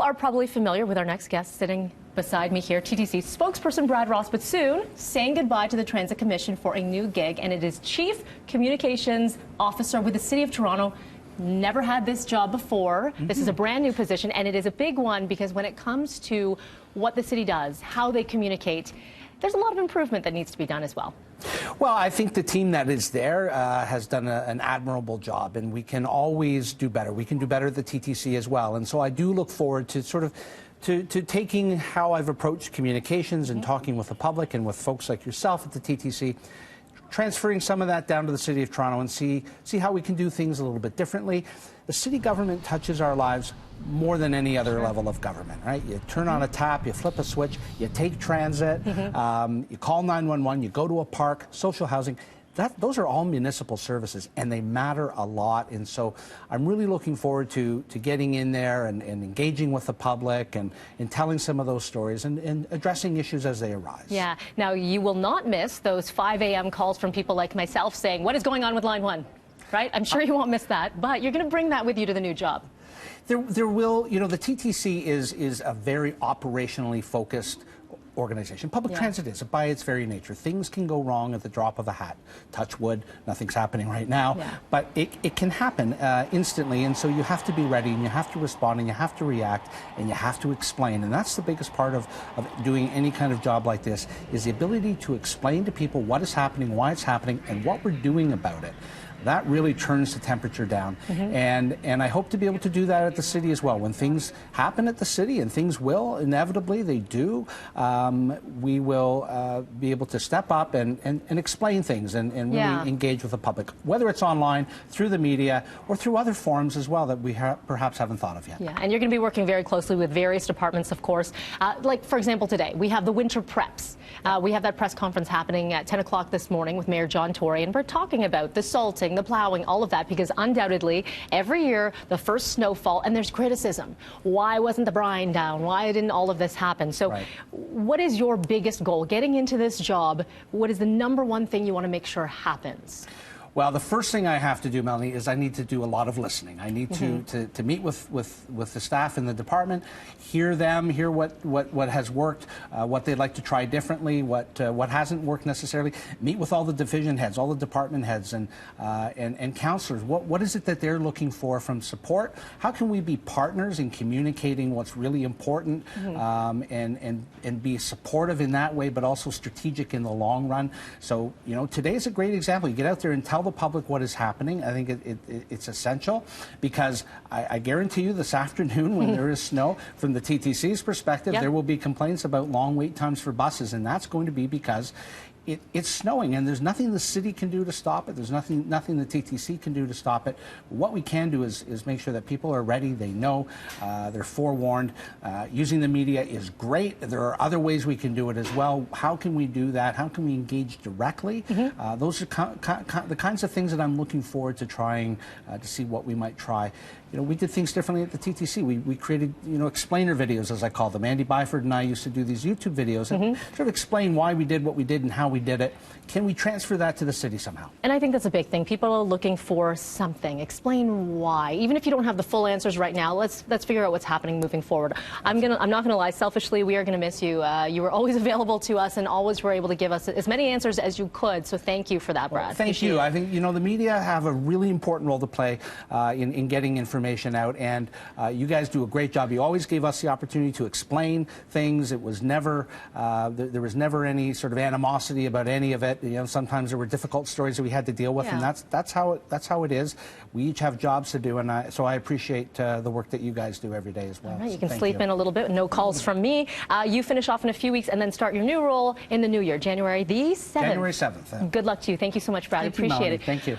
are probably familiar with our next guest sitting beside me here, TTC spokesperson Brad Ross, but soon saying goodbye to the Transit Commission for a new gig, and it is Chief Communications Officer with the City of Toronto. Never had this job before. This is a brand new position, and it is a big one because when it comes to what the city does, how they communicate, there's a lot of improvement that needs to be done as well. Well, I think the team that is there has done an admirable job, and we can always do better. We can do better at the TTC as well. And so I do look forward to sort of to taking how I've approached communications and talking with the public and with folks like yourself at the TTC, transferring some of that down to the City of Toronto and see how we can do things a little bit differently. The city government touches our lives more than any other level of government, right? You turn on a tap, you flip a switch, you take transit, you call 911, you go to a park, social housing. Those are all municipal services, and they matter a lot. And so I'm really looking forward to getting in there and engaging with the public and telling some of those stories and addressing issues as they arise. Yeah. Now, you will not miss those 5 a.m. calls from people like myself saying, what is going on with Line 1? Right? I'm sure you won't miss that, but you're going to bring that with you to the new job. There will, you know, the TTC is a very operationally focused organization. Public transit is, by its very nature. Things can go wrong at the drop of a hat. Touch wood, nothing's happening right now, but it can happen instantly, and so you have to be ready, and you have to respond, and you have to react, and you have to explain. And that's the biggest part of doing any kind of job like this, is the ability to explain to people what is happening, why it's happening, and what we're doing about it. That really turns the temperature down. And I hope to be able to do that at the city as well. When things happen at the city, and things will, inevitably they do, we will be able to step up and explain things and really engage with the public, whether it's online, through the media, or through other forums as well that we perhaps haven't thought of yet. Yeah, and you're going to be working very closely with various departments, of course. Like, for example, today, we have the winter preps. We have that press conference happening at 10 o'clock this morning with Mayor John Tory, and we're talking about the salting, the plowing, all of that, because undoubtedly every year the first snowfall, and there's criticism. Why wasn't the brine down? Why didn't all of this happen? So what is your biggest goal getting into this job? What is the #1 thing you want to make sure happens? Well, the first thing I have to do, Melanie, is I need to do a lot of listening. I need to meet with the staff in the department, hear them, hear what has worked, what they'd like to try differently, what hasn't worked necessarily. Meet with all the division heads, all the department heads, and counselors. What is it that they're looking for from support? How can we be partners in communicating what's really important, and be supportive in that way, but also strategic in the long run? So, you know, today's a great example. You get out there and tell the public what is happening. I think it's essential, because I guarantee you this afternoon, when there is snow, from the TTC's perspective, there will be complaints about long wait times for buses, and that's going to be because it's snowing, and there's nothing the city can do to stop it. There's nothing the TTC can do to stop it. What we can do is make sure that people are ready, they know, they're forewarned. Using the media is great. There are other ways we can do it as well. How can we do that? How can we engage directly? Those are the kinds of things that I'm looking forward to trying to see what we might try. You know, we did things differently at the TTC. We created, you know, explainer videos, as I call them. Andy Byford and I used to do these YouTube videos and sort of explain why we did what we did and how we did it. Can we transfer that to the city somehow? And I think that's a big thing. People are looking for something. Explain why. Even if you don't have the full answers right now, let's figure out what's happening moving forward. I'm not gonna lie. Selfishly, we are gonna miss you. You were always available to us and always were able to give us as many answers as you could. So thank you for that, Brad. Well, thank you. I think, you know, the media have a really important role to play in getting information out, and you guys do a great job. You always gave us the opportunity to explain things. It was never there was never any sort of animosity about any of it. You know, sometimes there were difficult stories that we had to deal with, and that's how it is. We each have jobs to do, and so I appreciate the work that you guys do every day as well. All right, you so can sleep in a little bit. No calls from me. You finish off in a few weeks and then start your new role in the new year, January the 7th. January 7th. Good luck to you. Thank you so much, Brad. I appreciate it. Thank you.